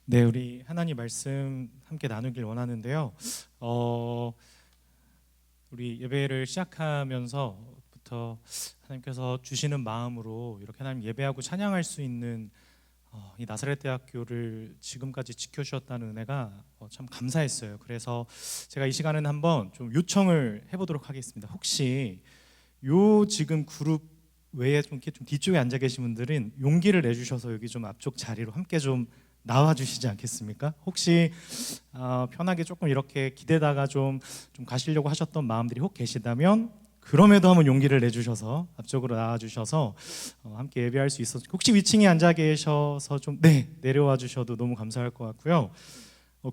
네, 우리 하나님 말씀 함께 나누길 원하는데요. 우리 예배를 시작하면서부터 하나님께서 주시는 마음으로 이렇게 하나님 예배하고 찬양할 수 있는 이 나사렛 대학교를 지금까지 지켜주셨다는 은혜가 참 감사했어요. 그래서 제가 이 시간은 한번 좀 요청을 해보도록 하겠습니다. 혹시 요 지금 그룹 외에 좀 이렇게 좀 뒤쪽에 앉아 계신 분들은 용기를 내주셔서 여기 좀 앞쪽 자리로 함께 좀 나와 주시지 않겠습니까? 혹시 편하게 조금 이렇게 기대다가 좀 가시려고 하셨던 마음들이 혹 계시다면 그럼에도 한번 용기를 내주셔서 앞쪽으로 나와 주셔서 함께 예배할 수 있어서 혹시 위층에 앉아 계셔서 좀 내려와 주셔도 너무 감사할 것 같고요.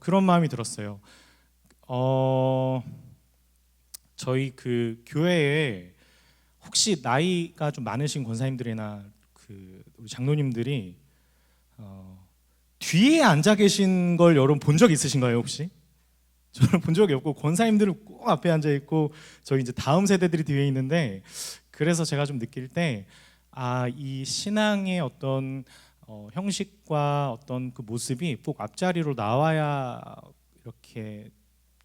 그런 마음이 들었어요. 저희 그 교회에 혹시 나이가 좀 많으신 권사님들이나 그 우리 장로님들이 뒤에 앉아 계신 걸 여러분 본 적 있으신가요 혹시? 저는 본 적이 없고 권사님들은 꼭 앞에 앉아 있고 저희 이제 다음 세대들이 뒤에 있는데, 그래서 제가 좀 느낄 때 이 신앙의 어떤 형식과 어떤 그 모습이 꼭 앞자리로 나와야 이렇게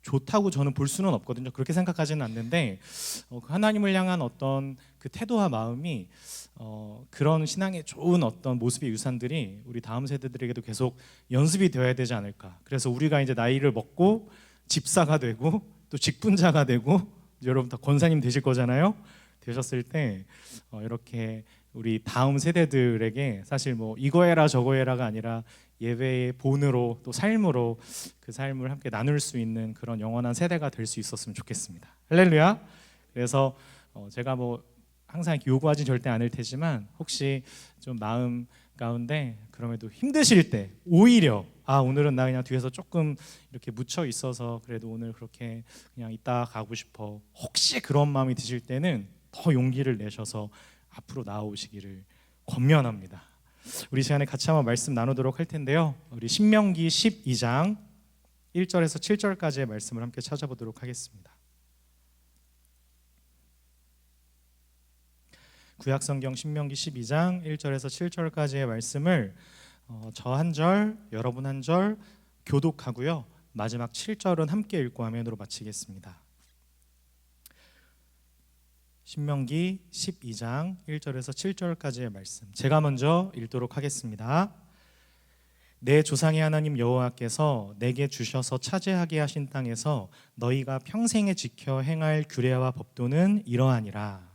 좋다고 저는 볼 수는 없거든요. 그렇게 생각하지는 않는데 그 하나님을 향한 어떤 그 태도와 마음이 그런 신앙의 좋은 어떤 모습의 유산들이 우리 다음 세대들에게도 계속 연습이 되어야 되지 않을까. 그래서 우리가 이제 나이를 먹고 집사가 되고 또 직분자가 되고 여러분 다 권사님 되실 거잖아요. 되셨을 때 이렇게 우리 다음 세대들에게 사실 뭐 이거 해라 저거 해라가 아니라 예배의 본으로 또 삶으로 그 삶을 함께 나눌 수 있는 그런 영원한 세대가 될 수 있었으면 좋겠습니다. 할렐루야. 그래서 제가 뭐 항상 이렇게 요구하진 절대 않을 테지만 혹시 좀 마음 가운데 그럼에도 힘드실 때 오히려 오늘은 나 그냥 뒤에서 조금 이렇게 묻혀 있어서 그래도 오늘 그렇게 그냥 이따 가고 싶어, 혹시 그런 마음이 드실 때는 더 용기를 내셔서 앞으로 나오시기를 권면합니다. 우리 시간에 같이 한번 말씀 나누도록 할 텐데요. 우리 신명기 12장 1절에서 7절까지의 말씀을 함께 찾아보도록 하겠습니다. 구약성경 신명기 12장 1절에서 7절까지의 말씀을 저 한 절, 여러분 한 절 교독하고요. 마지막 7절은 함께 읽고 화면으로 마치겠습니다. 신명기 12장 1절에서 7절까지의 말씀, 제가 먼저 읽도록 하겠습니다. 내 조상의 하나님 여호와께서 내게 주셔서 차지하게 하신 땅에서 너희가 평생에 지켜 행할 규례와 법도는 이러하니라.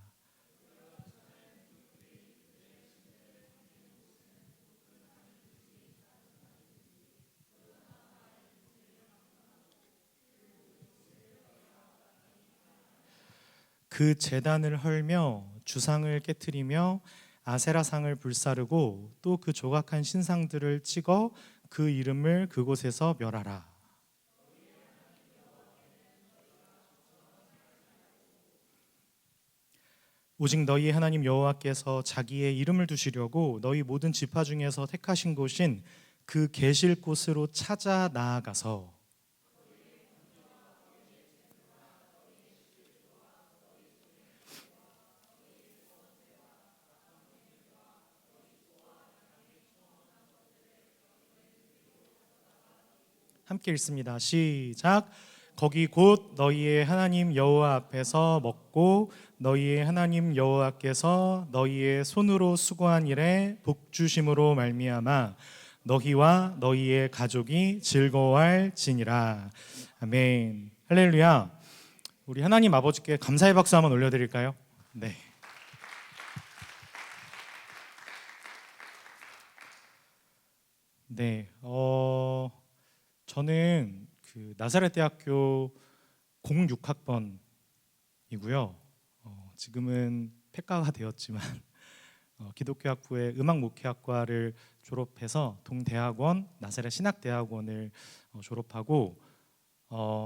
그 제단을 헐며 주상을 깨뜨리며 아세라상을 불사르고 또 그 조각한 신상들을 찍어 그 이름을 그곳에서 멸하라. 오직 너희 하나님 여호와께서 자기의 이름을 두시려고 너희 모든 지파 중에서 택하신 곳인 그 계실 곳으로 찾아 나아가서 함께 읽습니다. 시작. 거기 곧 너희의 하나님 여호와 앞에서 먹고 너희의 하나님 여호와께서 너희의 손으로 수고한 일에 복 주심으로 말미암아 너희와 너희의 가족이 즐거워할지니라. 아멘. 할렐루야. 우리 하나님 아버지께 감사의 박수 한번 올려드릴까요? 네. 네. 저는 그 나사렛 대학교 06학번이고요. 지금은 폐과가 되었지만 기독교학부의 음악목회학과를 졸업해서 동대학원 나사렛 신학대학원을 졸업하고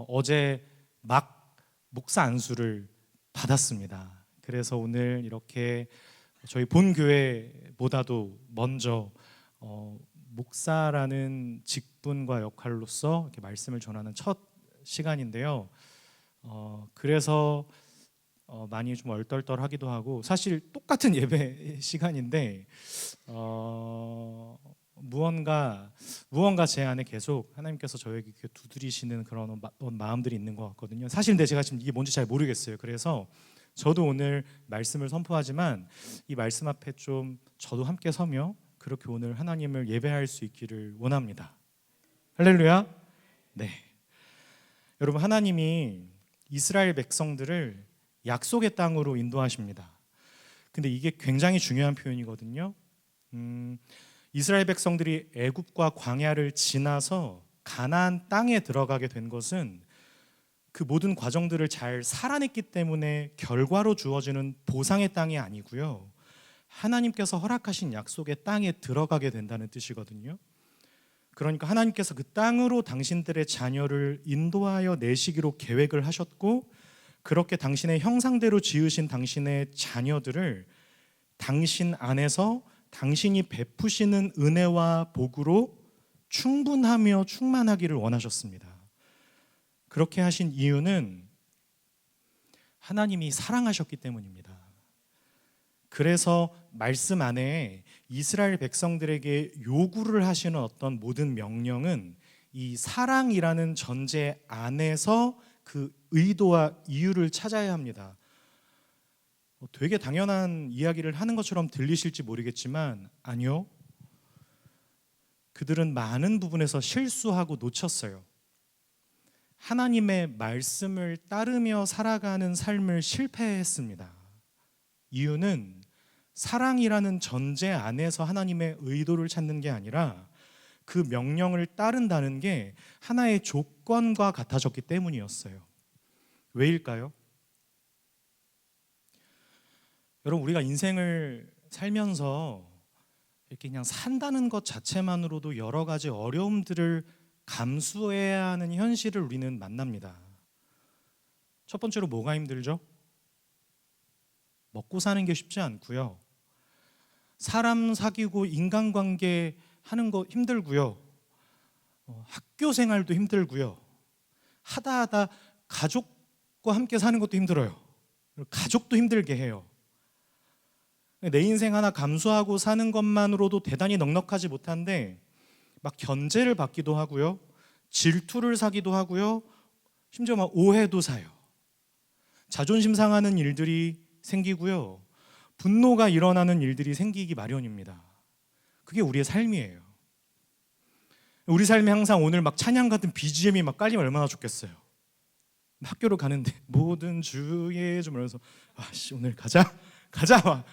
어제 막 목사 안수를 받았습니다. 그래서 오늘 이렇게 저희 본 교회보다도 먼저 목사라는 직분과 역할로서 이렇게 말씀을 전하는 첫 시간인데요. 그래서 많이 좀 얼떨떨하기도 하고, 사실 똑같은 예배 시간인데 무언가 제 안에 계속 하나님께서 저에게 이렇게 두드리시는 그런 마음들이 있는 것 같거든요. 사실 근데 제가 지금 이게 뭔지 잘 모르겠어요. 그래서 저도 오늘 말씀을 선포하지만 이 말씀 앞에 좀 저도 함께 서며 그렇게 오늘 하나님을 예배할 수 있기를 원합니다. 할렐루야. 네. 여러분, 하나님이 이스라엘 백성들을 약속의 땅으로 인도하십니다. 근데 이게 굉장히 중요한 표현이거든요. 이스라엘 백성들이 애굽과 광야를 지나서 가나안 땅에 들어가게 된 것은 그 모든 과정들을 잘 살아냈기 때문에 결과로 주어지는 보상의 땅이 아니고요, 하나님께서 허락하신 약속의 땅에 들어가게 된다는 뜻이거든요. 그러니까 하나님께서 그 땅으로 당신들의 자녀를 인도하여 내시기로 계획을 하셨고, 그렇게 당신의 형상대로 지으신 당신의 자녀들을 당신 안에서 당신이 베푸시는 은혜와 복으로 충분하며 충만하기를 원하셨습니다. 그렇게 하신 이유는 하나님이 사랑하셨기 때문입니다. 그래서 말씀 안에 이스라엘 백성들에게 요구를 하시는 어떤 모든 명령은 이 사랑이라는 전제 안에서 그 의도와 이유를 찾아야 합니다. 되게 당연한 이야기를 하는 것처럼 들리실지 모르겠지만 아니요. 그들은 많은 부분에서 실수하고 놓쳤어요. 하나님의 말씀을 따르며 살아가는 삶을 실패했습니다. 이유는 사랑이라는 전제 안에서 하나님의 의도를 찾는 게 아니라 그 명령을 따른다는 게 하나의 조건과 같아졌기 때문이었어요. 왜일까요? 여러분, 우리가 인생을 살면서 이렇게 그냥 산다는 것 자체만으로도 여러 가지 어려움들을 감수해야 하는 현실을 우리는 만납니다. 첫 번째로 뭐가 힘들죠? 먹고 사는 게 쉽지 않고요. 사람 사귀고 인간관계 하는 거 힘들고요. 학교 생활도 힘들고요. 하다 가족과 함께 사는 것도 힘들어요. 가족도 힘들게 해요. 내 인생 하나 감수하고 사는 것만으로도 대단히 넉넉하지 못한데 막 견제를 받기도 하고요, 질투를 사기도 하고요, 심지어 막 오해도 사요. 자존심 상하는 일들이 생기고요, 분노가 일어나는 일들이 생기기 마련입니다. 그게 우리의 삶이에요. 우리 삶에 항상 오늘 막 찬양 같은 BGM이 막 깔리면 얼마나 좋겠어요. 학교로 가는데 모든 주의 좀 이러면서 오늘 가자 막.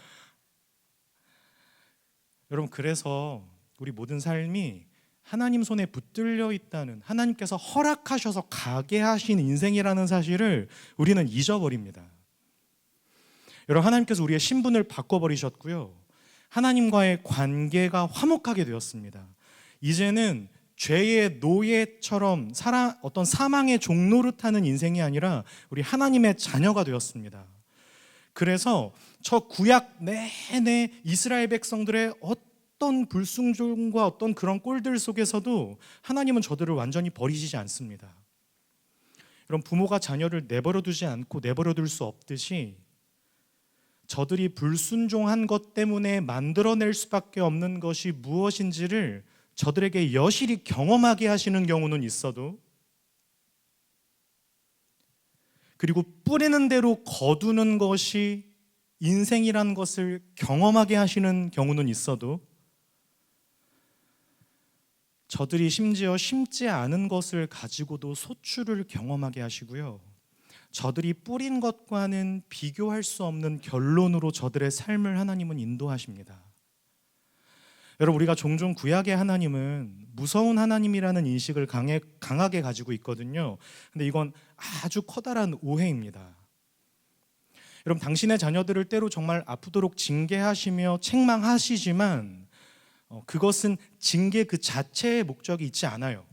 여러분, 그래서 우리 모든 삶이 하나님 손에 붙들려 있다는, 하나님께서 허락하셔서 가게 하신 인생이라는 사실을 우리는 잊어버립니다. 여러분, 하나님께서 우리의 신분을 바꿔버리셨고요, 하나님과의 관계가 화목하게 되었습니다. 이제는 죄의 노예처럼 어떤 사망의 종노릇하는 인생이 아니라 우리 하나님의 자녀가 되었습니다. 그래서 저 구약 내내 이스라엘 백성들의 어떤 불순종과 어떤 그런 꼴들 속에서도 하나님은 저들을 완전히 버리시지 않습니다. 여러분, 부모가 자녀를 내버려 두지 않고 내버려 둘 수 없듯이 저들이 불순종한 것 때문에 만들어낼 수밖에 없는 것이 무엇인지를 저들에게 여실히 경험하게 하시는 경우는 있어도, 그리고 뿌리는 대로 거두는 것이 인생이라는 것을 경험하게 하시는 경우는 있어도, 저들이 심지어 심지 않은 것을 가지고도 소출을 경험하게 하시고요, 저들이 뿌린 것과는 비교할 수 없는 결론으로 저들의 삶을 하나님은 인도하십니다. 여러분, 우리가 종종 구약의 하나님은 무서운 하나님이라는 인식을 강하게 가지고 있거든요. 근데 이건 아주 커다란 오해입니다. 여러분, 당신의 자녀들을 때로 정말 아프도록 징계하시며 책망하시지만 그것은 징계 그 자체의 목적이 있지 않아요.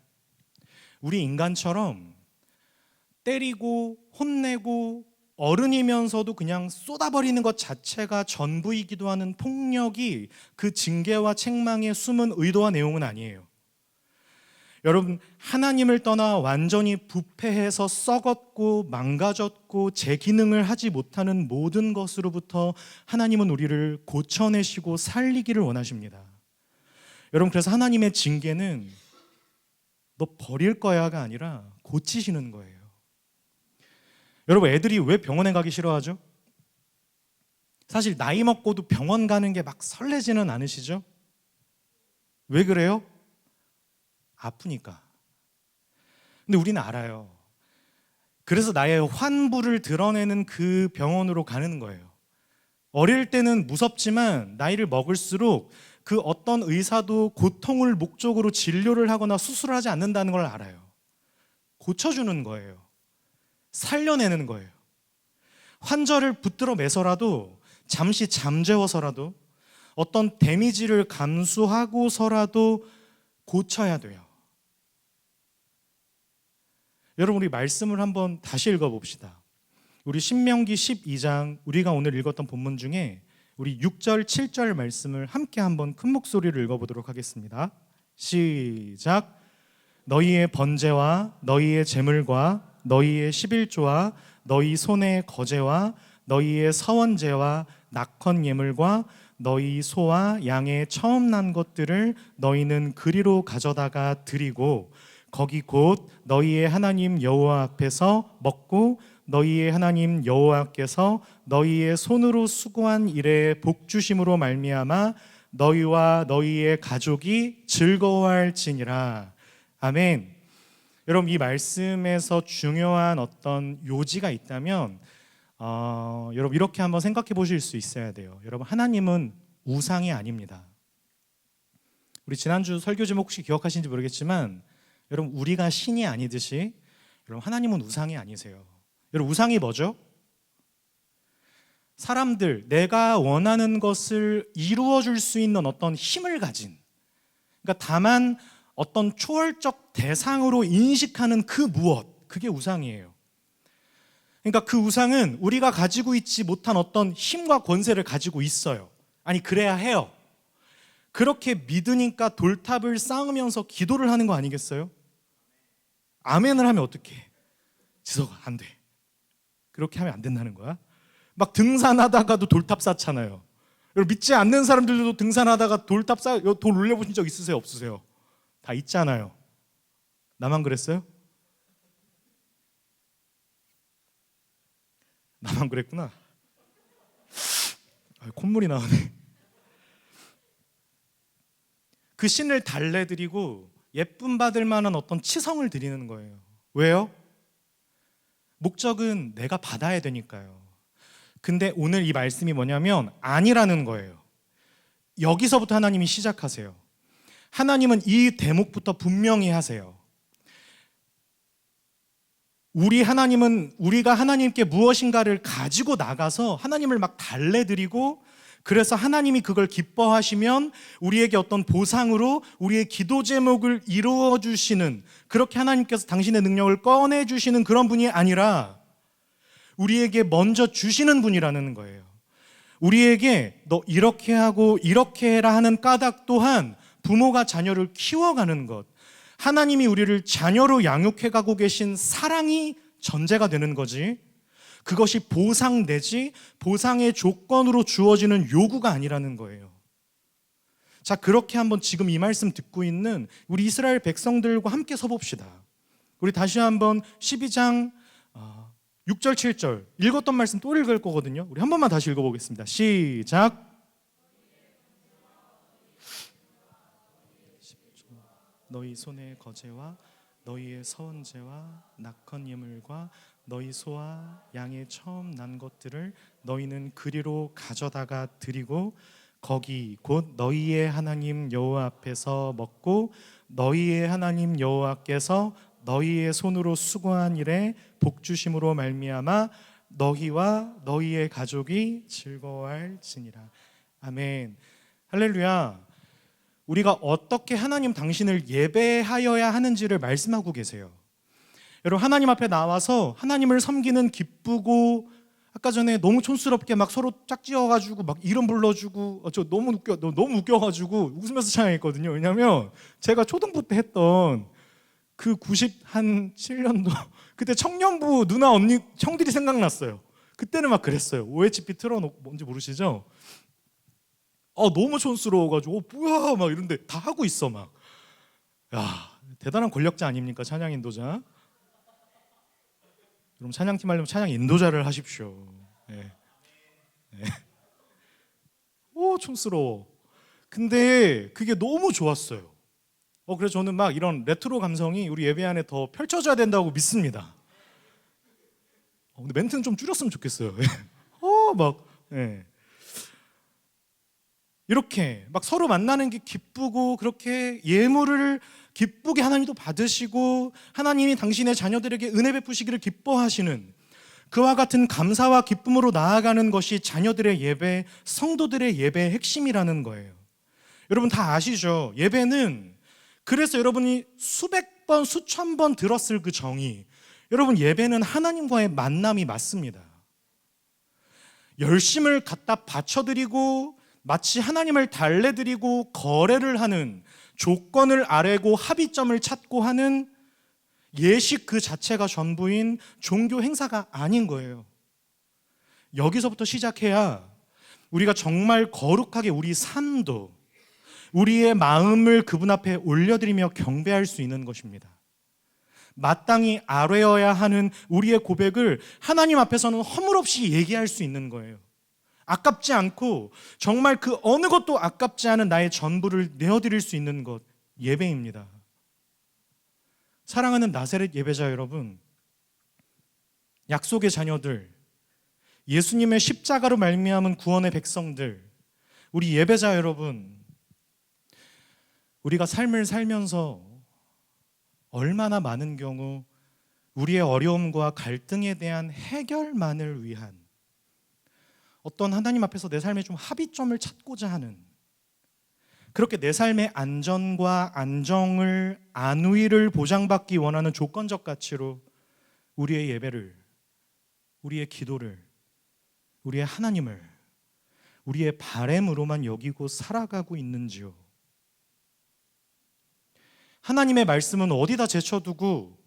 우리 인간처럼 때리고 혼내고 어른이면서도 그냥 쏟아버리는 것 자체가 전부이기도 하는 폭력이 그 징계와 책망의 숨은 의도와 내용은 아니에요. 여러분, 하나님을 떠나 완전히 부패해서 썩었고 망가졌고 제 기능을 하지 못하는 모든 것으로부터 하나님은 우리를 고쳐내시고 살리기를 원하십니다. 여러분, 그래서 하나님의 징계는 너 버릴 거야가 아니라 고치시는 거예요. 여러분, 애들이 왜 병원에 가기 싫어하죠? 사실 나이 먹고도 병원 가는 게 막 설레지는 않으시죠? 왜 그래요? 아프니까. 근데 우리는 알아요. 그래서 나의 환부를 드러내는 그 병원으로 가는 거예요. 어릴 때는 무섭지만 나이를 먹을수록 그 어떤 의사도 고통을 목적으로 진료를 하거나 수술을 하지 않는다는 걸 알아요. 고쳐주는 거예요. 살려내는 거예요. 환자를 붙들어 매서라도, 잠시 잠재워서라도, 어떤 데미지를 감수하고서라도 고쳐야 돼요. 여러분, 우리 말씀을 한번 다시 읽어봅시다. 우리 신명기 12장, 우리가 오늘 읽었던 본문 중에 우리 6절, 7절 말씀을 함께 한번 큰 목소리로 읽어보도록 하겠습니다. 시작. 너희의 번제와 너희의 제물과 너희의 11조와 너희 손의 거제와 너희의 서원제와 낙헌 예물과 너희 소와 양의 처음 난 것들을 너희는 그리로 가져다가 드리고 거기 곧 너희의 하나님 여호와 앞에서 먹고 너희의 하나님 여호와께서 너희의 손으로 수고한 일에 복 주심으로 말미암아 너희와 너희의 가족이 즐거워할지니라. 아멘. 여러분, 이 말씀에서 중요한 어떤 요지가 있다면 여러분, 이렇게 한번 생각해 보실 수 있어야 돼요. 여러분, 하나님은 우상이 아닙니다. 우리 지난주 설교 제목 혹시 기억하시는지 모르겠지만, 여러분, 우리가 신이 아니듯이 여러분, 하나님은 우상이 아니세요. 여러분, 우상이 뭐죠? 사람들, 내가 원하는 것을 이루어 줄 수 있는 어떤 힘을 가진, 그러니까 다만 어떤 초월적 대상으로 인식하는 그 무엇, 그게 우상이에요. 그러니까 그 우상은 우리가 가지고 있지 못한 어떤 힘과 권세를 가지고 있어요. 아니, 그래야 해요. 그렇게 믿으니까 돌탑을 쌓으면서 기도를 하는 거 아니겠어요? 아멘을 하면 어떡해? 지석아, 안 돼. 그렇게 하면 안 된다는 거야. 막 등산하다가도 돌탑 쌓잖아요. 여러분, 믿지 않는 사람들도 등산하다가 돌 올려보신 적 있으세요? 없으세요? 다 있잖아요. 나만 그랬어요? 나만 그랬구나. 콧물이 나오네. 그 신을 달래드리고 예쁨 받을 만한 어떤 치성을 드리는 거예요. 왜요? 목적은 내가 받아야 되니까요. 근데 오늘 이 말씀이 뭐냐면 아니라는 거예요. 여기서부터 하나님이 시작하세요. 하나님은 이 대목부터 분명히 하세요. 우리가 하나님께 무엇인가를 가지고 나가서 하나님을 막 달래드리고, 그래서 하나님이 그걸 기뻐하시면 우리에게 어떤 보상으로 우리의 기도 제목을 이루어 주시는, 그렇게 하나님께서 당신의 능력을 꺼내 주시는 그런 분이 아니라 우리에게 먼저 주시는 분이라는 거예요. 우리에게 너 이렇게 하고 이렇게 해라 하는 까닭 또한 부모가 자녀를 키워가는 것, 하나님이 우리를 자녀로 양육해가고 계신 사랑이 전제가 되는 거지, 그것이 보상 내지 보상의 조건으로 주어지는 요구가 아니라는 거예요. 자, 그렇게 한번 지금 이 말씀 듣고 있는 우리 이스라엘 백성들과 함께 서봅시다. 우리 다시 한번 12장 6절 7절 읽었던 말씀 또 읽을 거거든요. 우리 한 번만 다시 읽어보겠습니다. 시작. 너희 손의 거제와 너희의 서원제와 낙헌 예물과 너희 소와 양의 처음 난 것들을 너희는 그리로 가져다가 드리고 거기 곧 너희의 하나님 여호와 앞에서 먹고 너희의 하나님 여호와께서 너희의 손으로 수고한 일에 복 주심으로 말미암아 너희와 너희의 가족이 즐거워할지니라. 아멘. 할렐루야. 우리가 어떻게 하나님 당신을 예배하여야 하는지를 말씀하고 계세요. 여러분, 하나님 앞에 나와서 하나님을 섬기는 기쁘고, 아까 전에 너무 촌스럽게 막 서로 짝지어가지고 막 이름 불러주고, 저 너무 웃겨가지고 웃으면서 찬양했거든요. 왜냐하면 제가 초등부 때 했던 그 97년도 그때 청년부 누나 언니 형들이 생각났어요. 그때는 막 그랬어요. OHP 틀어놓고, 뭔지 모르시죠? 너무 촌스러워가지고 뭐야 막 이런데 다 하고 있어 막. 야, 대단한 권력자 아닙니까 찬양 인도자? 여러분 찬양팀 하려면 찬양 인도자를 하십시오. 네. 네. 오 촌스러워. 근데 그게 너무 좋았어요. 그래서 저는 막 이런 레트로 감성이 우리 예배 안에 더 펼쳐져야 된다고 믿습니다. 근데 멘트는 좀 줄였으면 좋겠어요. 막 예. 이렇게 막 서로 만나는 게 기쁘고 그렇게 예물을 기쁘게 하나님도 받으시고 하나님이 당신의 자녀들에게 은혜 베푸시기를 기뻐하시는 그와 같은 감사와 기쁨으로 나아가는 것이 자녀들의 예배, 성도들의 예배의 핵심이라는 거예요. 여러분 다 아시죠? 예배는 그래서 여러분이 수백 번, 수천 번 들었을 그 정의, 여러분 예배는 하나님과의 만남이 맞습니다. 열심을 갖다 바쳐드리고 마치 하나님을 달래드리고 거래를 하는, 조건을 아뢰고 합의점을 찾고 하는 예식 그 자체가 전부인 종교 행사가 아닌 거예요. 여기서부터 시작해야 우리가 정말 거룩하게 우리 삶도, 우리의 마음을 그분 앞에 올려드리며 경배할 수 있는 것입니다. 마땅히 아뢰어야 하는 우리의 고백을 하나님 앞에서는 허물없이 얘기할 수 있는 거예요. 아깝지 않고 정말 그 어느 것도 아깝지 않은 나의 전부를 내어드릴 수 있는 것, 예배입니다. 사랑하는 나사렛 예배자 여러분, 약속의 자녀들, 예수님의 십자가로 말미암은 구원의 백성들, 우리 예배자 여러분, 우리가 삶을 살면서 얼마나 많은 경우 우리의 어려움과 갈등에 대한 해결만을 위한 어떤 하나님 앞에서 내 삶에 좀 합의점을 찾고자 하는, 그렇게 내 삶의 안전과 안정을, 안위를 보장받기 원하는 조건적 가치로 우리의 예배를, 우리의 기도를, 우리의 하나님을 우리의 바램으로만 여기고 살아가고 있는지요? 하나님의 말씀은 어디다 제쳐두고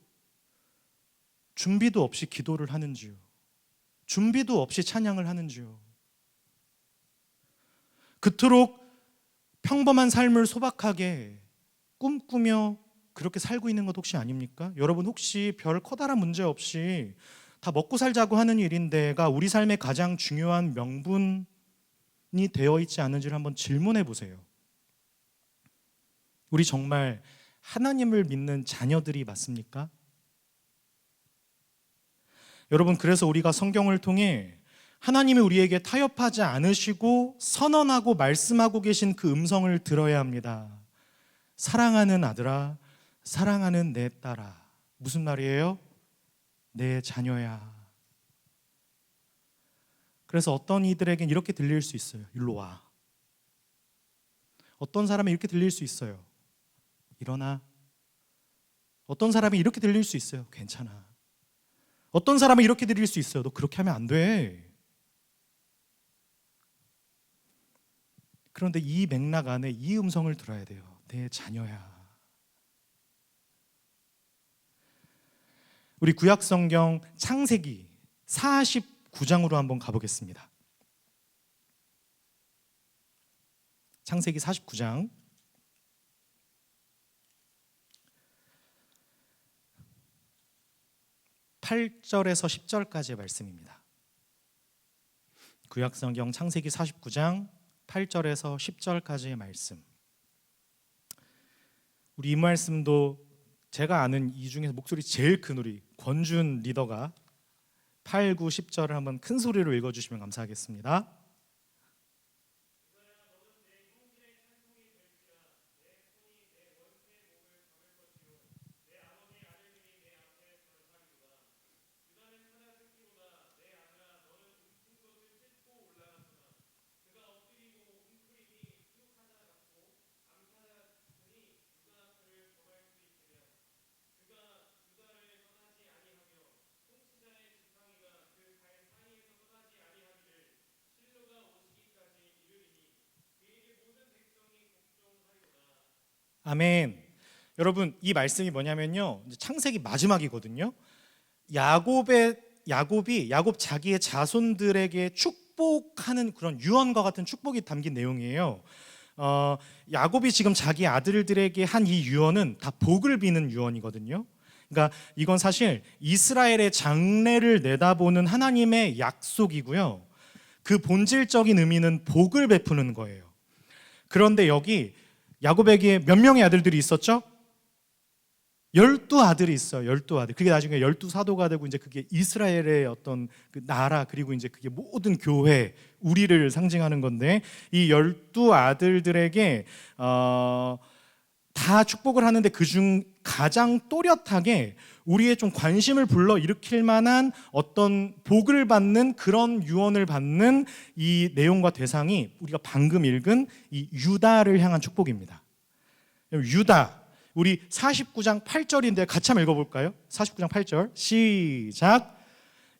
준비도 없이 기도를 하는지요? 준비도 없이 찬양을 하는지요? 그토록 평범한 삶을 소박하게 꿈꾸며 그렇게 살고 있는 것 혹시 아닙니까? 여러분 혹시 별 커다란 문제 없이 다 먹고 살자고 하는 일인데가 우리 삶의 가장 중요한 명분이 되어 있지 않은지를 한번 질문해 보세요. 우리 정말 하나님을 믿는 자녀들이 맞습니까? 여러분, 그래서 우리가 성경을 통해 하나님이 우리에게 타협하지 않으시고 선언하고 말씀하고 계신 그 음성을 들어야 합니다. 사랑하는 아들아, 사랑하는 내 딸아. 무슨 말이에요? 내 자녀야. 그래서 어떤 이들에겐 이렇게 들릴 수 있어요. 일로 와. 어떤 사람은 이렇게 들릴 수 있어요. 일어나. 어떤 사람이 이렇게 들릴 수 있어요. 괜찮아. 어떤 사람은 이렇게 들릴 수 있어요. 너 그렇게 하면 안 돼. 그런데 이 맥락 안에 이 음성을 들어야 돼요. 내 자녀야. 우리 구약성경 창세기 49장으로 한번 가보겠습니다. 창세기 49장 8절에서 10절까지의 말씀입니다. 구약성경 창세기 49장 8절에서 10절까지의 말씀. 우리 이 말씀도 제가 아는 이 중에서 목소리 제일 큰 우리 권준 리더가 8, 9, 10절을 한번 큰 소리로 읽어주시면 감사하겠습니다. 아멘. 여러분, 이 말씀이 뭐냐면요, 창세기 마지막이거든요. 야곱 자기의 자손들에게 축복하는 그런 유언과 같은 축복이 담긴 내용이에요. 야곱이 지금 자기 아들들에게 한 이 유언은 다 복을 비는 유언이거든요. 그러니까 이건 사실 이스라엘의 장래를 내다보는 하나님의 약속이고요. 그 본질적인 의미는 복을 베푸는 거예요. 그런데 여기 야곱에게 몇 명의 아들들이 있었죠? 12아들이 있어요. 12아들. 그게 나중에 12사도가 되고 이제 그게 이스라엘의 어떤 그 나라 그리고 이제 그게 모든 교회 우리를 상징하는 건데 이 12아들들에게 다 축복을 하는데 그중 가장 또렷하게 우리의 좀 관심을 불러일으킬 만한 어떤 복을 받는 그런 유언을 받는 이 내용과 대상이 우리가 방금 읽은 이 유다를 향한 축복입니다. 유다, 우리 49장 8절인데 같이 한번 읽어볼까요? 49장 8절 시작.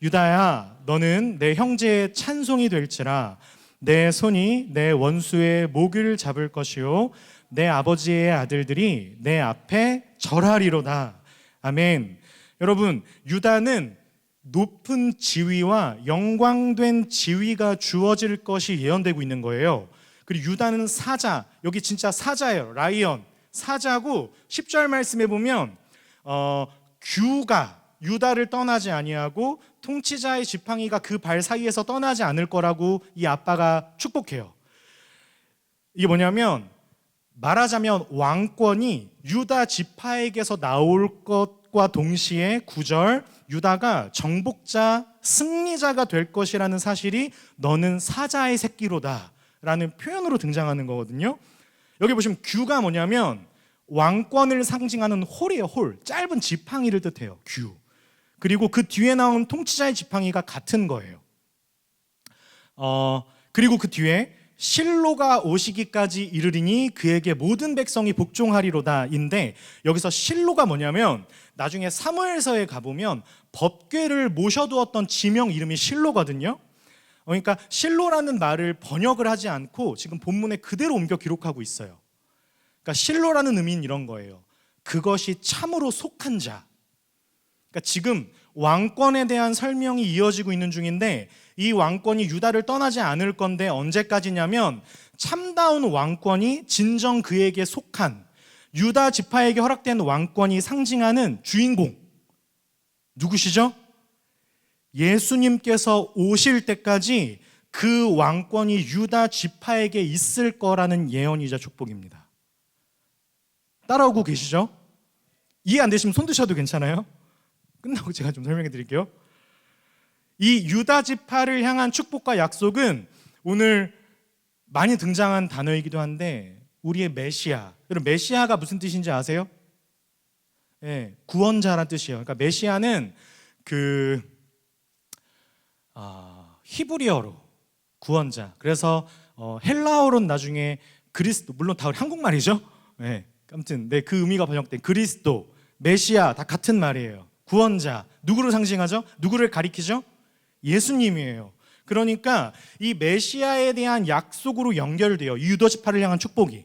유다야, 너는 내 형제의 찬송이 될지라. 내 손이 내 원수의 목을 잡을 것이요 내 아버지의 아들들이 내 앞에 절하리로다. 아멘. 여러분, 유다는 높은 지위와 영광된 지위가 주어질 것이 예언되고 있는 거예요. 그리고 유다는 사자, 여기 진짜 사자예요. 라이언, 사자고 10절 말씀에 보면 규가 유다를 떠나지 아니하고 통치자의 지팡이가 그 발 사이에서 떠나지 않을 거라고 이 아빠가 축복해요. 이게 뭐냐면 말하자면 왕권이 유다 지파에게서 나올 것과 동시에 9절 유다가 정복자, 승리자가 될 것이라는 사실이 너는 사자의 새끼로다 라는 표현으로 등장하는 거거든요. 여기 보시면 규가 뭐냐면 왕권을 상징하는 홀이에요. 홀, 짧은 지팡이를 뜻해요. 규. 그리고 그 뒤에 나온 통치자의 지팡이가 같은 거예요. 그리고 그 뒤에 실로가 오시기까지 이르리니 그에게 모든 백성이 복종하리로다 인데 여기서 실로가 뭐냐면 나중에 사무엘서에 가보면 법궤를 모셔두었던 지명 이름이 실로거든요. 그러니까 실로라는 말을 번역을 하지 않고 지금 본문에 그대로 옮겨 기록하고 있어요. 그러니까 실로라는 의미는 이런 거예요. 그것이 참으로 속한 자. 그러니까 지금 왕권에 대한 설명이 이어지고 있는 중인데 이 왕권이 유다를 떠나지 않을 건데 언제까지냐면 참다운 왕권이 진정 그에게 속한 유다 지파에게 허락된 왕권이 상징하는 주인공 누구시죠? 예수님께서 오실 때까지 그 왕권이 유다 지파에게 있을 거라는 예언이자 축복입니다. 따라오고 계시죠? 이해 안 되시면 손 드셔도 괜찮아요. 끝나고 제가 좀 설명해 드릴게요. 이 유다 지파를 향한 축복과 약속은 오늘 많이 등장한 단어이기도 한데 우리의 메시아. 여러분 메시아가 무슨 뜻인지 아세요? 네, 구원자란 뜻이에요. 그러니까 메시아는 히브리어로 구원자. 그래서 헬라어로는 나중에 그리스도, 물론 다 한국말이죠. 네, 아무튼 그 의미가 번역된 그리스도, 메시아 다 같은 말이에요. 구원자. 누구를 상징하죠? 누구를 가리키죠? 예수님이에요. 그러니까 이 메시아에 대한 약속으로 연결돼요. 유다 지파를 향한 축복이.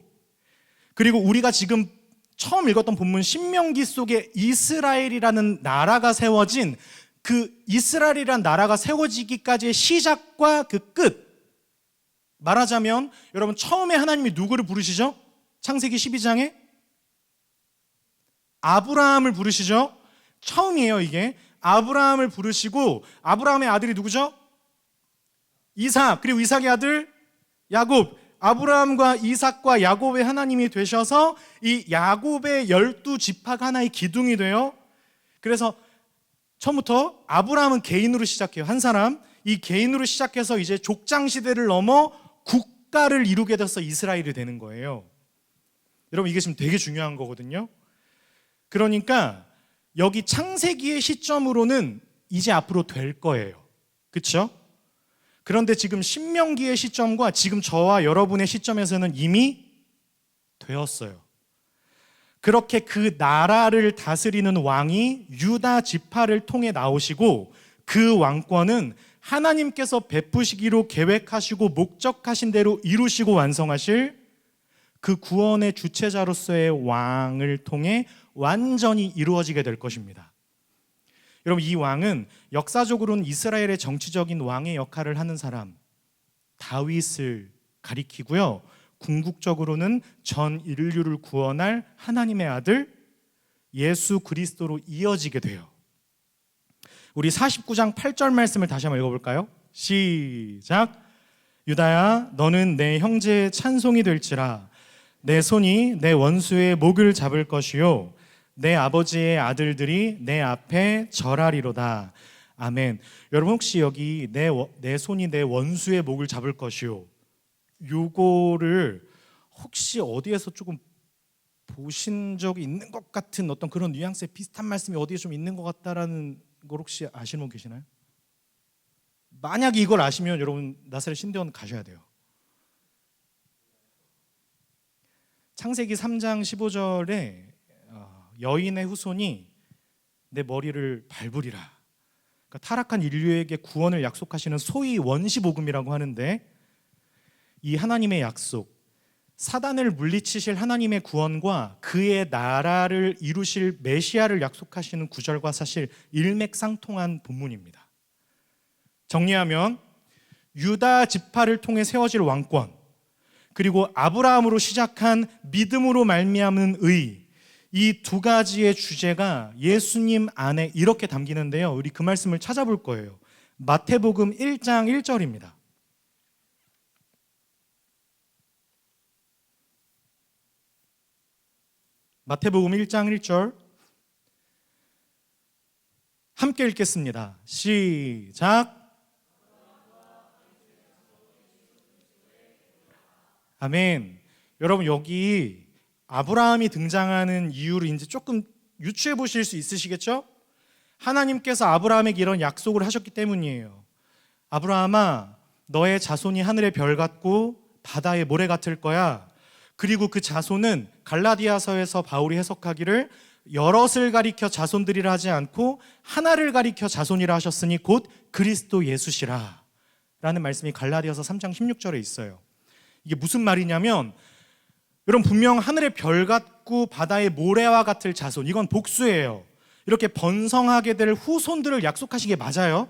그리고 우리가 지금 처음 읽었던 본문 신명기 속에 이스라엘이라는 나라가 세워진 그 이스라엘이라는 나라가 세워지기까지의 시작과 그 끝. 말하자면 여러분 처음에 하나님이 누구를 부르시죠? 창세기 12장에 아브라함을 부르시죠? 처음이에요 이게. 아브라함을 부르시고 아브라함의 아들이 누구죠? 이삭. 그리고 이삭의 아들 야곱. 아브라함과 이삭과 야곱의 하나님이 되셔서 이 야곱의 12지파가 하나의 기둥이 돼요. 그래서 처음부터 아브라함은 개인으로 시작해요. 한 사람. 이 개인으로 시작해서 이제 족장 시대를 넘어 국가를 이루게 돼서 이스라엘이 되는 거예요. 여러분 이게 지금 되게 중요한 거거든요. 그러니까 여기 창세기의 시점으로는 이제 앞으로 될 거예요. 그렇죠? 그런데 지금 신명기의 시점과 지금 저와 여러분의 시점에서는 이미 되었어요. 그렇게 그 나라를 다스리는 왕이 유다 지파를 통해 나오시고 그 왕권은 하나님께서 베푸시기로 계획하시고 목적하신 대로 이루시고 완성하실 그 구원의 주체자로서의 왕을 통해 완전히 이루어지게 될 것입니다. 여러분 이 왕은 역사적으로는 이스라엘의 정치적인 왕의 역할을 하는 사람, 다윗을 가리키고요. 궁극적으로는 전 인류를 구원할 하나님의 아들 예수 그리스도로 이어지게 돼요. 우리 49장 8절 말씀을 다시 한번 읽어볼까요? 시작. 유다야, 너는 내 형제의 찬송이 될지라. 내 손이 내 원수의 목을 잡을 것이요 내 아버지의 아들들이 내 앞에 절하리로다. 아멘. 여러분, 혹시 여기 내 손이 내 원수의 목을 잡을 것이요, 요거를 혹시 어디에서 조금 보신 적이 있는 것 같은 어떤 그런 뉘앙스의 비슷한 말씀이 어디에 좀 있는 것 같다라는 걸 혹시 아시는 분 계시나요? 만약에 이걸 아시면 여러분 나사렛 신대원 가셔야 돼요. 창세기 3장 15절에 여인의 후손이 내 머리를 밟으리라. 그러니까 타락한 인류에게 구원을 약속하시는 소위 원시복음이라고 하는데, 이 하나님의 약속, 사단을 물리치실 하나님의 구원과 그의 나라를 이루실 메시아를 약속하시는 구절과 사실 일맥상통한 본문입니다. 정리하면 유다 지파를 통해 세워질 왕권, 그리고 아브라함으로 시작한 믿음으로 말미암는 의, 이 두 가지의 주제가 예수님 안에 이렇게 담기는데요. 우리 그 말씀을 찾아볼 거예요. 마태복음 1장 1절입니다. 마태복음 1장 1절 함께 읽겠습니다. 시작. 아멘. 여러분, 여기 아브라함이 등장하는 이유를 이제 조금 유추해 보실 수 있으시겠죠? 하나님께서 아브라함에게 이런 약속을 하셨기 때문이에요. 아브라함아, 너의 자손이 하늘의 별 같고 바다의 모래 같을 거야. 그리고 그 자손은 갈라디아서에서 바울이 해석하기를 여럿을 가리켜 자손들이라 하지 않고 하나를 가리켜 자손이라 하셨으니 곧 그리스도 예수시라 라는 말씀이 갈라디아서 3장 16절에 있어요. 이게 무슨 말이냐면, 여러분, 분명 하늘의 별 같고 바다의 모래와 같을 자손, 이건 복수예요. 이렇게 번성하게 될 후손들을 약속하신 게 맞아요.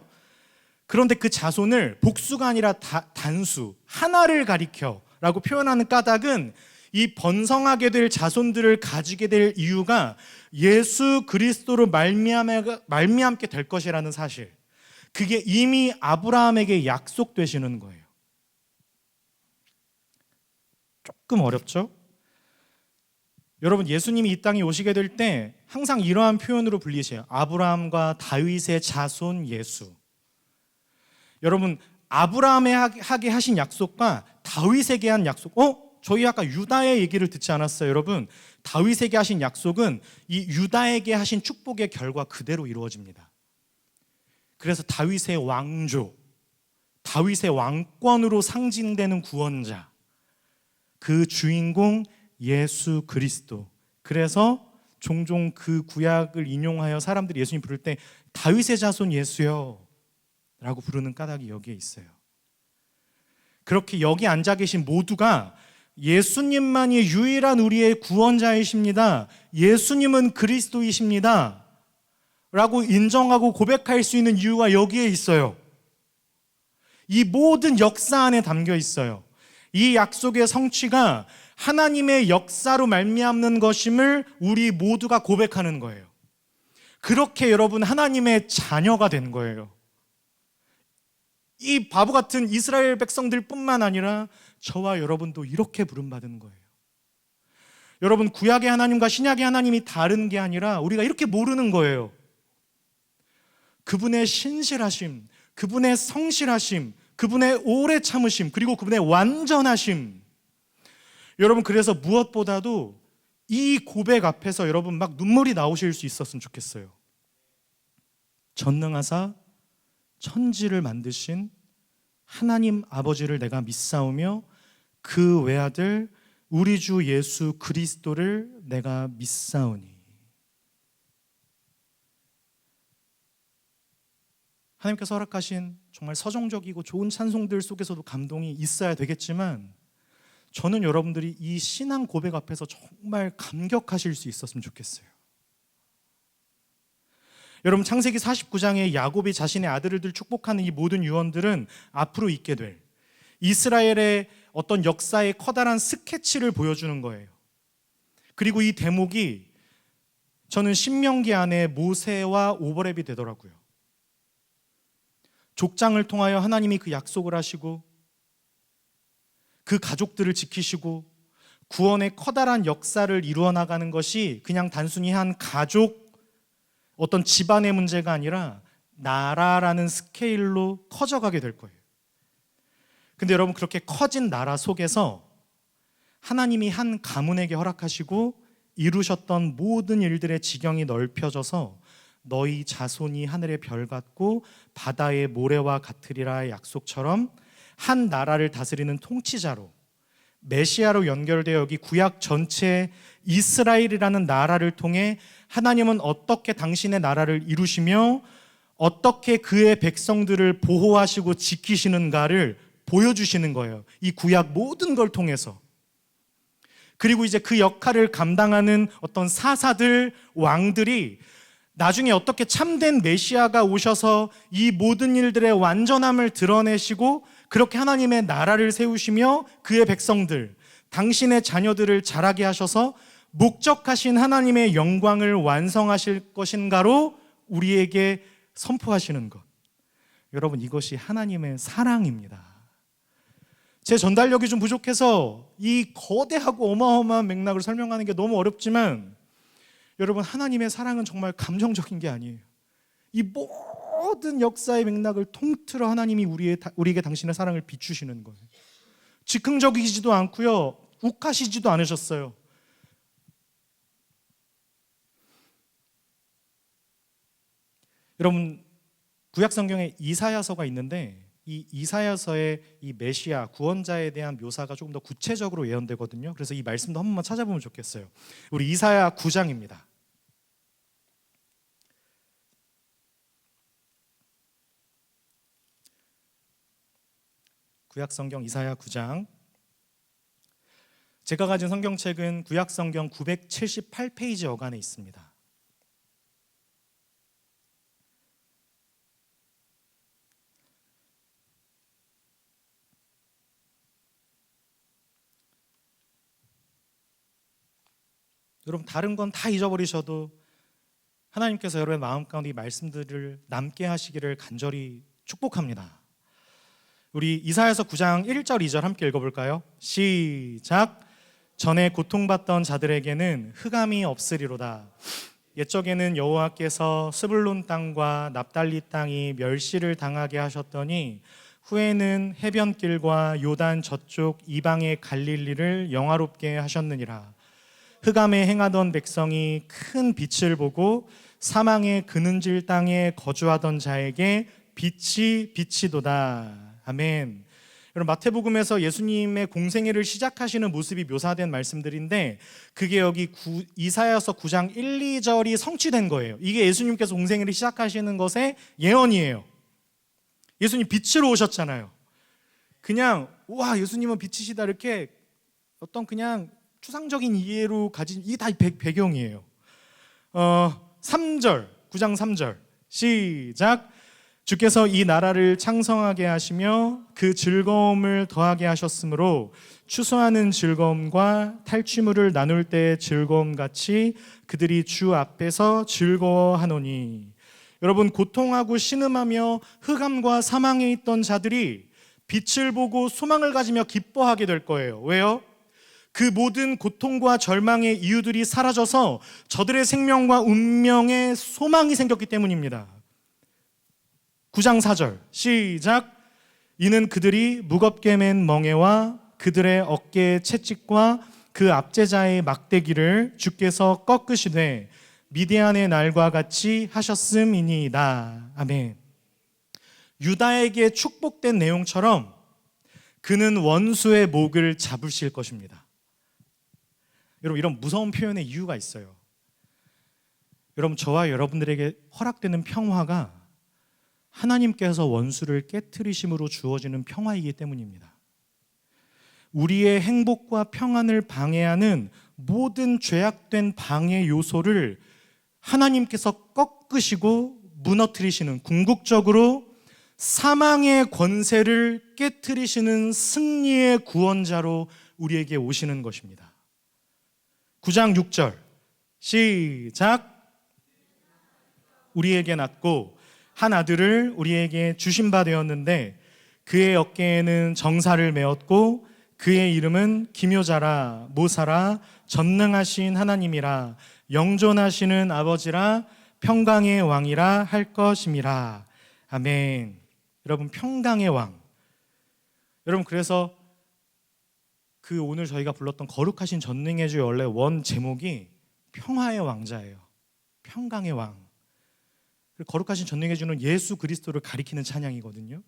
그런데 그 자손을 복수가 아니라 단수, 하나를 가리켜 라고 표현하는 까닭은, 이 번성하게 될 자손들을 가지게 될 이유가 예수 그리스도로 말미암게 될 것이라는 사실, 그게 이미 아브라함에게 약속되시는 거예요. 조금 어렵죠? 여러분, 예수님이 이 땅에 오시게 될 때 항상 이러한 표현으로 불리세요. 아브라함과 다윗의 자손 예수. 여러분, 아브라함에게 하신 약속과 다윗에게 한 약속, 저희 아까 유다의 얘기를 듣지 않았어요? 여러분, 다윗에게 하신 약속은 이 유다에게 하신 축복의 결과 그대로 이루어집니다. 그래서 다윗의 왕조, 다윗의 왕권으로 상징되는 구원자, 그 주인공 예수 그리스도. 그래서 종종 그 구약을 인용하여 사람들이 예수님 부를 때 다윗의 자손 예수요 라고 부르는 까닭이 여기에 있어요. 그렇게 여기 앉아 계신 모두가 예수님만이 유일한 우리의 구원자이십니다, 예수님은 그리스도이십니다 라고 인정하고 고백할 수 있는 이유가 여기에 있어요. 이 모든 역사 안에 담겨 있어요. 이 약속의 성취가 하나님의 역사로 말미암는 것임을 우리 모두가 고백하는 거예요. 그렇게 여러분 하나님의 자녀가 된 거예요. 이 바보 같은 이스라엘 백성들 뿐만 아니라 저와 여러분도 이렇게 부름받은 거예요. 여러분, 구약의 하나님과 신약의 하나님이 다른 게 아니라 우리가 이렇게 모르는 거예요. 그분의 신실하심, 그분의 성실하심, 그분의 오래 참으심, 그리고 그분의 완전하심. 여러분, 그래서 무엇보다도 이 고백 앞에서 여러분 막 눈물이 나오실 수 있었으면 좋겠어요. 전능하사 천지를 만드신 하나님 아버지를 내가 믿사오며 그 외아들 우리 주 예수 그리스도를 내가 믿사오니. 하나님께서 허락하신 정말 서정적이고 좋은 찬송들 속에서도 감동이 있어야 되겠지만, 저는 여러분들이 이 신앙 고백 앞에서 정말 감격하실 수 있었으면 좋겠어요. 여러분, 창세기 49장에 야곱이 자신의 아들들 축복하는 이 모든 유언들은 앞으로 있게 될 이스라엘의 어떤 역사의 커다란 스케치를 보여주는 거예요. 그리고 이 대목이 저는 신명기 안에 모세와 오버랩이 되더라고요. 족장을 통하여 하나님이 그 약속을 하시고 그 가족들을 지키시고 구원의 커다란 역사를 이루어 나가는 것이 그냥 단순히 한 가족, 어떤 집안의 문제가 아니라 나라라는 스케일로 커져가게 될 거예요. 근데 여러분, 그렇게 커진 나라 속에서 하나님이 한 가문에게 허락하시고 이루셨던 모든 일들의 지경이 넓혀져서 너희 자손이 하늘의 별 같고 바다의 모래와 같으리라의 약속처럼 한 나라를 다스리는 통치자로, 메시아로 연결되어 여기 구약 전체 이스라엘이라는 나라를 통해 하나님은 어떻게 당신의 나라를 이루시며 어떻게 그의 백성들을 보호하시고 지키시는가를 보여주시는 거예요. 이 구약 모든 걸 통해서. 그리고 이제 그 역할을 감당하는 어떤 사사들, 왕들이 나중에 어떻게 참된 메시아가 오셔서 이 모든 일들의 완전함을 드러내시고 그렇게 하나님의 나라를 세우시며 그의 백성들, 당신의 자녀들을 자라게 하셔서 목적하신 하나님의 영광을 완성하실 것인가로 우리에게 선포하시는 것. 여러분, 이것이 하나님의 사랑입니다. 제 전달력이 좀 부족해서 이 거대하고 어마어마한 맥락을 설명하는 게 너무 어렵지만, 여러분, 하나님의 사랑은 정말 감정적인 게 아니에요. 이 모든 역사의 맥락을 통틀어 하나님이 우리에게 당신의 사랑을 비추시는 거예요. 즉흥적이지도 않고요, 욱하시지도 않으셨어요. 여러분, 구약 성경에 이사야서가 있는데 이 이사야서의 이 메시아 구원자에 대한 묘사가 조금 더 구체적으로 예언되거든요. 그래서 이 말씀도 한 번만 찾아보면 좋겠어요. 우리 이사야 9장입니다. 구약 성경 이사야 9장. 제가 가진 성경책은 구약 성경 978페이지 어간에 있습니다. 여러분, 다른 건 다 잊어버리셔도 하나님께서 여러분의 마음 가운데 이 말씀들을 남게 하시기를 간절히 축복합니다. 우리 이사야서 9장 1절 2절 함께 읽어볼까요? 시작. 전에 고통받던 자들에게는 흑암이 없으리로다. 옛적에는 여호와께서 스불론 땅과 납달리 땅이 멸시를 당하게 하셨더니 후에는 해변길과 요단 저쪽 이방의 갈릴리를 영화롭게 하셨느니라. 흑암에 행하던 백성이 큰 빛을 보고 사망의 그는질 땅에 거주하던 자에게 빛이 비치도다. 아멘. 여러분, 마태복음에서 예수님의 공생애를 시작하시는 모습이 묘사된 말씀들인데 그게 여기 이사야서 9장 1, 2절이 성취된 거예요. 이게 예수님께서 공생애를 시작하시는 것의 예언이에요. 예수님 빛으로 오셨잖아요. 그냥 와, 예수님은 빛이시다 이렇게 어떤 그냥 추상적인 이해로 가진, 이게 다 배경이에요. 3절, 9장 3절 시작. 주께서 이 나라를 창성하게 하시며 그 즐거움을 더하게 하셨으므로 추수하는 즐거움과 탈취물을 나눌 때의 즐거움같이 그들이 주 앞에서 즐거워하노니. 여러분, 고통하고 신음하며 흑암과 사망에 있던 자들이 빛을 보고 소망을 가지며 기뻐하게 될 거예요. 왜요? 그 모든 고통과 절망의 이유들이 사라져서 저들의 생명과 운명에 소망이 생겼기 때문입니다. 9장 4절 시작. 이는 그들이 무겁게 맨 멍에와 그들의 어깨의 채찍과 그 압제자의 막대기를 주께서 꺾으시되 미디안의 날과 같이 하셨음이니이다. 아멘. 유다에게 축복된 내용처럼 그는 원수의 목을 잡으실 것입니다. 여러분, 이런 무서운 표현의 이유가 있어요. 여러분, 저와 여러분들에게 허락되는 평화가 하나님께서 원수를 깨트리심으로 주어지는 평화이기 때문입니다. 우리의 행복과 평안을 방해하는 모든 죄악된 방해 요소를 하나님께서 꺾으시고 무너뜨리시는, 궁극적으로 사망의 권세를 깨트리시는 승리의 구원자로 우리에게 오시는 것입니다. 9장 6절 시작. 우리에게 낳고 한 아들을 우리에게 주신 바 되었는데 그의 어깨에는 정사를 메었고 그의 이름은 기묘자라 모사라 전능하신 하나님이라 영존하시는 아버지라 평강의 왕이라 할 것임이라. 아멘. 여러분, 평강의 왕. 여러분, 그래서 그 오늘 저희가 불렀던 거룩하신 전능의 주 원래 원 제목이 평화의 왕자예요. 평강의 왕. 거룩하신 전능의 주는 예수 그리스도를 가리키는 찬양이거든요.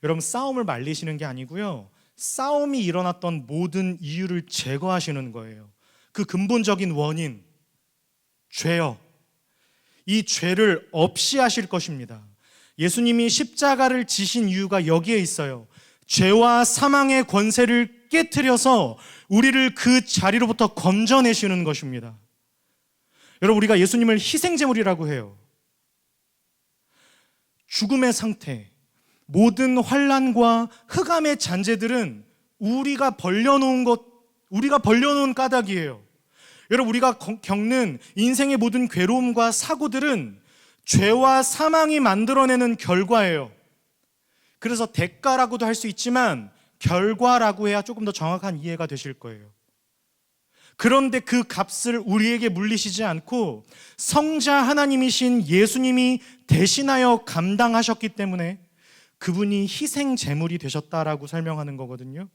여러분, 싸움을 말리시는 게 아니고요, 싸움이 일어났던 모든 이유를 제거하시는 거예요. 그 근본적인 원인, 죄요. 이 죄를 없이 하실 것입니다. 예수님이 십자가를 지신 이유가 여기에 있어요. 죄와 사망의 권세를 깨트려서 우리를 그 자리로부터 건져내시는 것입니다. 여러분, 우리가 예수님을 희생제물이라고 해요. 죽음의 상태, 모든 환난과 흑암의 잔재들은 우리가 벌려놓은 까닭이에요. 여러분, 우리가 겪는 인생의 모든 괴로움과 사고들은 죄와 사망이 만들어내는 결과예요. 그래서 대가라고도 할 수 있지만 결과라고 해야 조금 더 정확한 이해가 되실 거예요. 그런데 그 값을 우리에게 물리시지 않고 성자 하나님이신 예수님이 대신하여 감당하셨기 때문에 그분이 희생 제물이 되셨다라고 설명하는 거거든요.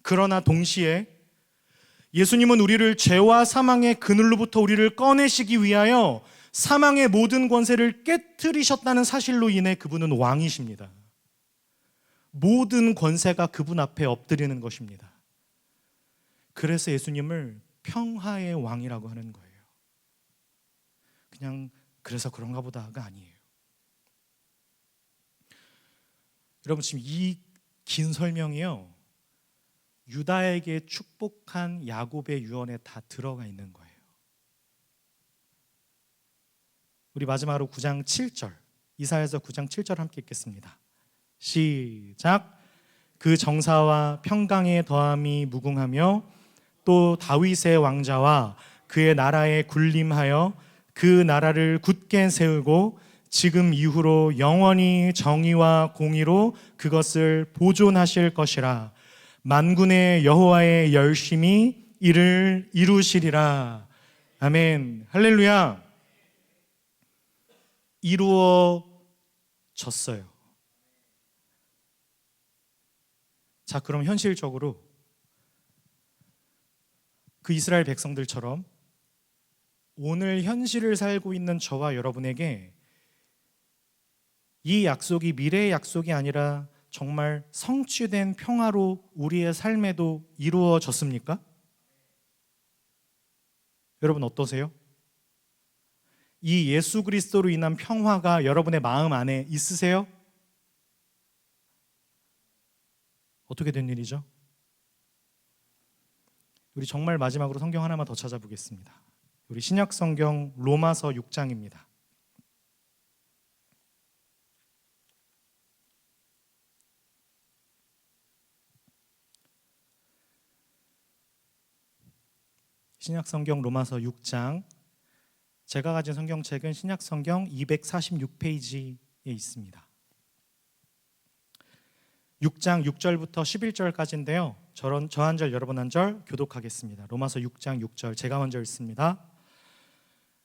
그러나 동시에 예수님은 우리를 죄와 사망의 그늘로부터 우리를 꺼내시기 위하여 사망의 모든 권세를 깨트리셨다는 사실로 인해 그분은 왕이십니다. 모든 권세가 그분 앞에 엎드리는 것입니다. 그래서 예수님을 평화의 왕이라고 하는 거예요. 그냥 그래서 그런가 보다가 아니에요. 여러분, 지금 이 긴 설명이요, 유다에게 축복한 야곱의 유언에 다 들어가 있는 거예요. 우리 마지막으로 9장 7절, 이사야서 9장 7절 함께 읽겠습니다. 시작. 그 정사와 평강의 더함이 무궁하며 또 다윗의 왕자와 그의 나라에 군림하여 그 나라를 굳게 세우고 지금 이후로 영원히 정의와 공의로 그것을 보존하실 것이라. 만군의 여호와의 열심히 이를 이루시리라. 아멘. 할렐루야. 이루어졌어요. 자, 그럼 현실적으로 그 이스라엘 백성들처럼 오늘 현실을 살고 있는 저와 여러분에게 이 약속이 미래의 약속이 아니라 정말 성취된 평화로 우리의 삶에도 이루어졌습니까? 여러분, 어떠세요? 이 예수 그리스도로 인한 평화가 여러분의 마음 안에 있으세요? 어떻게 된 일이죠? 우리 정말 마지막으로 성경 하나만 더 찾아보겠습니다. 우리 신약 성경 로마서 6장입니다. 신약 성경 로마서 6장, 제가 가진 성경책은 신약 성경 246페이지에 있습니다. 6장 6절부터 11절까지인데요. 저 한 절 여러분 한 절 교독하겠습니다. 로마서 6장 6절, 제가 먼저 읽습니다.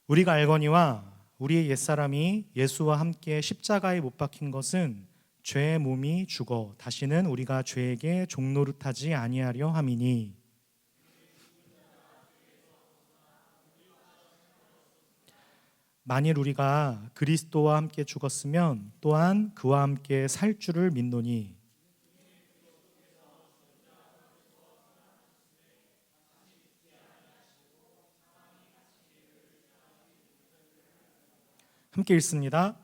우리가 알거니와 우리의 옛사람이 예수와 함께 십자가에 못 박힌 것은 죄의 몸이 죽어 다시는 우리가 죄에게 종노릇하지 아니하려 함이니, 만일 우리가 그리스도와 함께 죽었으면 또한 그와 함께 살 줄을 믿노니, 함께 읽습니다.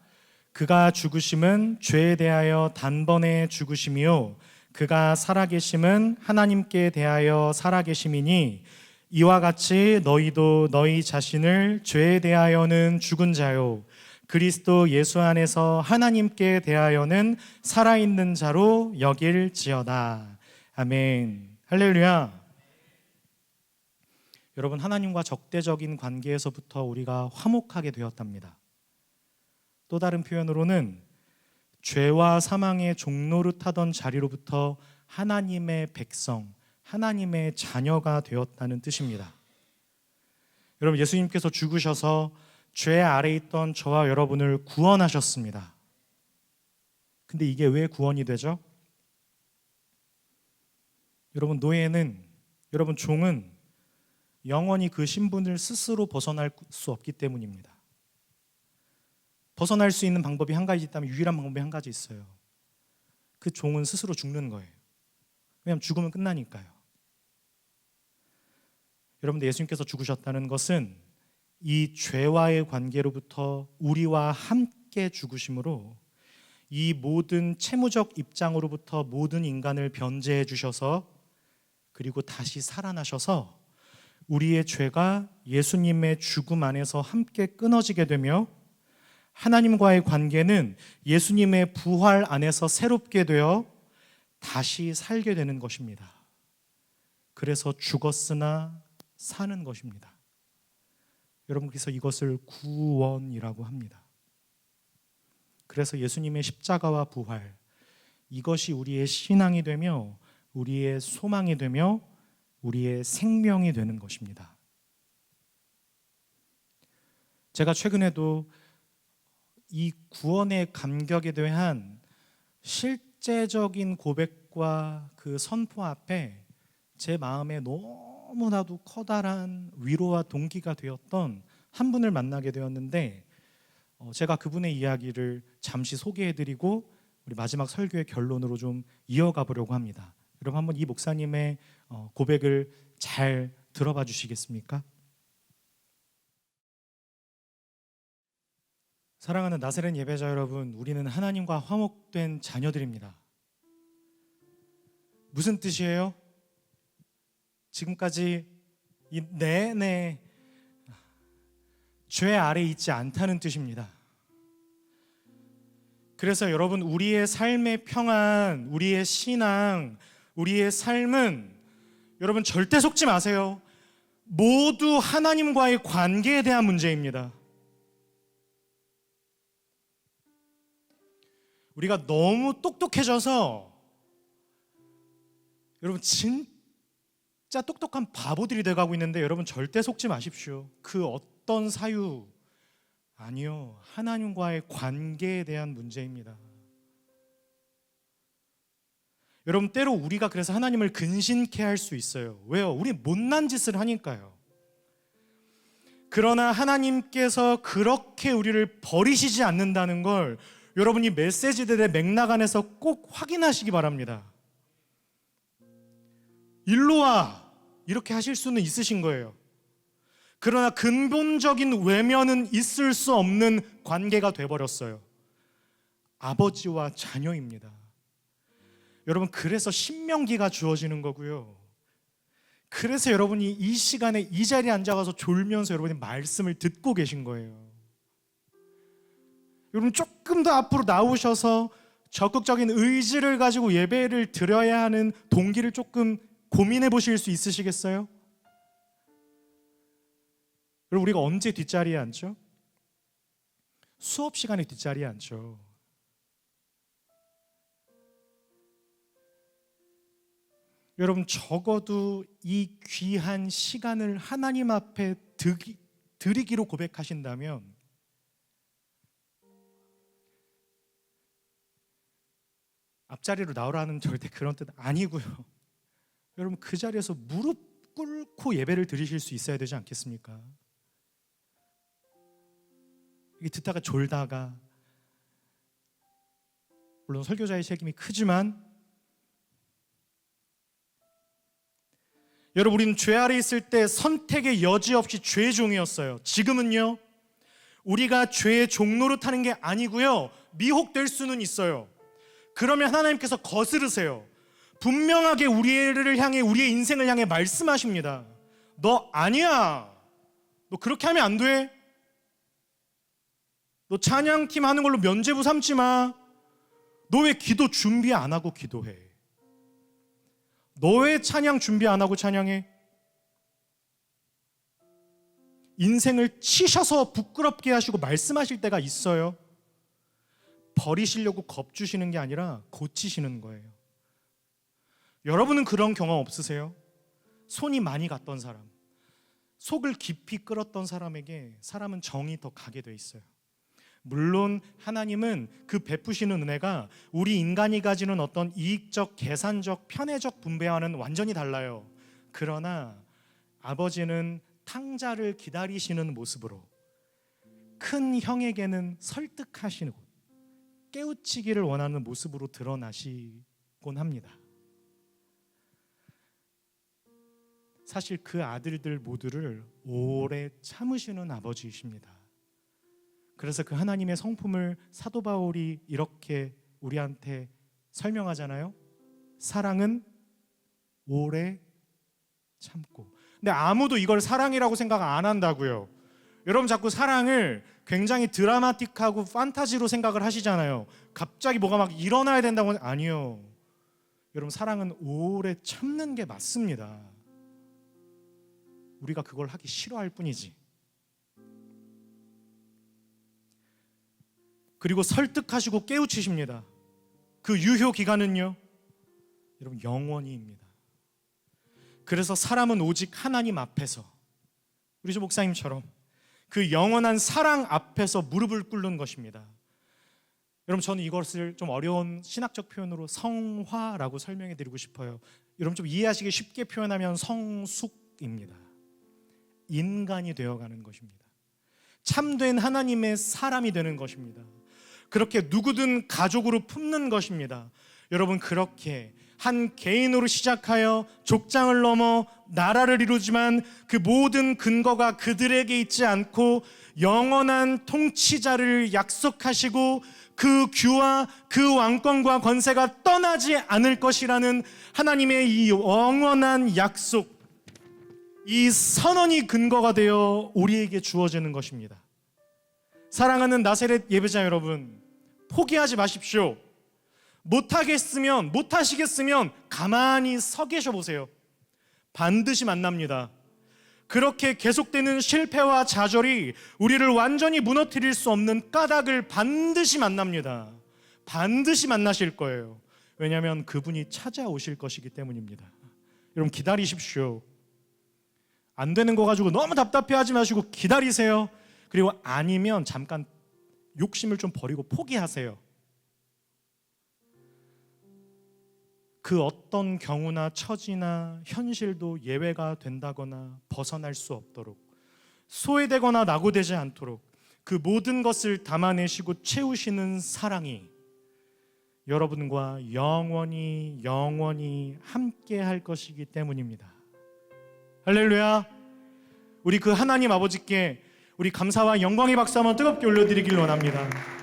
그가 죽으심은 죄에 대하여 단번에 죽으심이요 그가 살아계심은 하나님께 대하여 살아계심이니, 이와 같이 너희도 너희 자신을 죄에 대하여는 죽은 자요 그리스도 예수 안에서 하나님께 대하여는 살아있는 자로 여길지어다. 아멘. 할렐루야. 여러분, 하나님과 적대적인 관계에서부터 우리가 화목하게 되었답니다. 또 다른 표현으로는 죄와 사망의 종노릇하던 자리로부터 하나님의 백성, 하나님의 자녀가 되었다는 뜻입니다. 여러분, 예수님께서 죽으셔서 죄 아래 있던 저와 여러분을 구원하셨습니다. 근데 이게 왜 구원이 되죠? 여러분, 노예는, 여러분, 종은 영원히 그 신분을 스스로 벗어날 수 없기 때문입니다. 벗어날 수 있는 방법이 한 가지 있다면 유일한 방법이 한 가지 있어요. 그 종은 스스로 죽는 거예요. 왜냐하면 죽으면 끝나니까요. 여러분들, 예수님께서 죽으셨다는 것은 이 죄와의 관계로부터 우리와 함께 죽으심으로 이 모든 채무적 입장으로부터 모든 인간을 변제해 주셔서 그리고 다시 살아나셔서 우리의 죄가 예수님의 죽음 안에서 함께 끊어지게 되며 하나님과의 관계는 예수님의 부활 안에서 새롭게 되어 다시 살게 되는 것입니다. 그래서 죽었으나 사는 것입니다. 여러분, 그래서 이것을 구원이라고 합니다. 그래서 예수님의 십자가와 부활, 이것이 우리의 신앙이 되며 우리의 소망이 되며 우리의 생명이 되는 것입니다. 제가 최근에도 이 구원의 감격에 대한 실제적인 고백과 그 선포 앞에 제 마음에 너무나도 커다란 위로와 동기가 되었던 한 분을 만나게 되었는데, 제가 그분의 이야기를 잠시 소개해드리고 우리 마지막 설교의 결론으로 좀 이어가 보려고 합니다. 여러분, 한번 이 목사님의 고백을 잘 들어봐 주시겠습니까? 사랑하는 나세렛 예배자 여러분, 우리는 하나님과 화목된 자녀들입니다. 무슨 뜻이에요? 지금까지 이 내내 죄 아래 있지 않다는 뜻입니다. 그래서 여러분, 우리의 삶의 평안, 우리의 신앙, 우리의 삶은 여러분 절대 속지 마세요. 모두 하나님과의 관계에 대한 문제입니다. 우리가 너무 똑똑해져서 여러분 진짜 똑똑한 바보들이 돼가고 있는데, 여러분 절대 속지 마십시오. 그 어떤 사유, 아니요, 하나님과의 관계에 대한 문제입니다. 여러분, 때로 우리가 그래서 하나님을 근심케 할 수 있어요. 왜요? 우리 못난 짓을 하니까요. 그러나 하나님께서 그렇게 우리를 버리시지 않는다는 걸 여러분이 메시지들의 맥락 안에서 꼭 확인하시기 바랍니다. 일로 와, 이렇게 하실 수는 있으신 거예요. 그러나 근본적인 외면은 있을 수 없는 관계가 돼버렸어요. 아버지와 자녀입니다. 여러분, 그래서 신명기가 주어지는 거고요. 그래서 여러분이 이 시간에 이 자리에 앉아가서 졸면서 여러분이 말씀을 듣고 계신 거예요. 여러분, 조금 더 앞으로 나오셔서 적극적인 의지를 가지고 예배를 드려야 하는 동기를 조금 고민해 보실 수 있으시겠어요? 여러분, 우리가 언제 뒷자리에 앉죠? 수업 시간에 뒷자리에 앉죠. 여러분, 적어도 이 귀한 시간을 하나님 앞에 드리기로 고백하신다면 앞자리로 나오라는 절대 그런 뜻 아니고요. 여러분, 그 자리에서 무릎 꿇고 예배를 드리실 수 있어야 되지 않겠습니까? 이게 듣다가 졸다가, 물론 설교자의 책임이 크지만, 여러분, 우리는 죄 아래 있을 때 선택의 여지 없이 죄의 종이었어요. 지금은요, 우리가 죄의 종노릇하는 게 아니고요, 미혹될 수는 있어요. 그러면 하나님께서 거스르세요. 분명하게 우리를 향해, 우리의 인생을 향해 말씀하십니다. 너 아니야. 너 그렇게 하면 안 돼. 너 찬양팀 하는 걸로 면죄부 삼지 마. 너 왜 기도 준비 안 하고 기도해? 너 왜 찬양 준비 안 하고 찬양해? 인생을 치셔서 부끄럽게 하시고 말씀하실 때가 있어요. 버리시려고 겁주시는 게 아니라 고치시는 거예요. 여러분은 그런 경험 없으세요? 손이 많이 갔던 사람, 속을 깊이 끓었던 사람에게 사람은 정이 더 가게 돼 있어요. 물론 하나님은 그 베푸시는 은혜가 우리 인간이 가지는 어떤 이익적, 계산적, 편의적 분배와는 완전히 달라요. 그러나 아버지는 탕자를 기다리시는 모습으로 큰 형에게는 설득하시고 깨우치기를 원하는 모습으로 드러나시곤 합니다. 사실 그 아들들 모두를 오래 참으시는 아버지이십니다. 그래서 그 하나님의 성품을 사도 바울이 이렇게 우리한테 설명하잖아요. 사랑은 오래 참고. 근데 아무도 이걸 사랑이라고 생각 안 한다고요. 여러분 자꾸 사랑을 굉장히 드라마틱하고 판타지로 생각을 하시잖아요. 갑자기 뭐가 막 일어나야 된다고. 아니요. 여러분 사랑은 오래 참는 게 맞습니다. 우리가 그걸 하기 싫어할 뿐이지. 그리고 설득하시고 깨우치십니다. 그 유효 기간은요, 여러분 영원히입니다. 그래서 사람은 오직 하나님 앞에서, 우리 조 목사님처럼 그 영원한 사랑 앞에서 무릎을 꿇는 것입니다. 여러분 저는 이것을 좀 어려운 신학적 표현으로 성화라고 설명해 드리고 싶어요. 여러분 좀 이해하시기 쉽게 표현하면 성숙입니다. 인간이 되어가는 것입니다. 참된 하나님의 사람이 되는 것입니다. 그렇게 누구든 가족으로 품는 것입니다. 여러분 그렇게 한 개인으로 시작하여 족장을 넘어 나라를 이루지만 그 모든 근거가 그들에게 있지 않고 영원한 통치자를 약속하시고 그 규와 그 왕권과 권세가 떠나지 않을 것이라는 하나님의 이 영원한 약속, 이 선언이 근거가 되어 우리에게 주어지는 것입니다. 사랑하는 나세렛 예배자 여러분, 포기하지 마십시오. 못하시겠으면 가만히 서 계셔 보세요. 반드시 만납니다. 그렇게 계속되는 실패와 좌절이 우리를 완전히 무너뜨릴 수 없는 까닭을 반드시 만납니다. 반드시 만나실 거예요. 왜냐하면 그분이 찾아오실 것이기 때문입니다. 여러분 기다리십시오. 안 되는 거 가지고 너무 답답해하지 마시고 기다리세요. 그리고 아니면 잠깐 욕심을 좀 버리고 포기하세요. 그 어떤 경우나 처지나 현실도 예외가 된다거나 벗어날 수 없도록, 소외되거나 낙오되지 않도록 그 모든 것을 담아내시고 채우시는 사랑이 여러분과 영원히 함께 할 것이기 때문입니다. 할렐루야. 우리 그 하나님 아버지께 우리 감사와 영광의 박수 한번 뜨겁게 올려드리길 원합니다.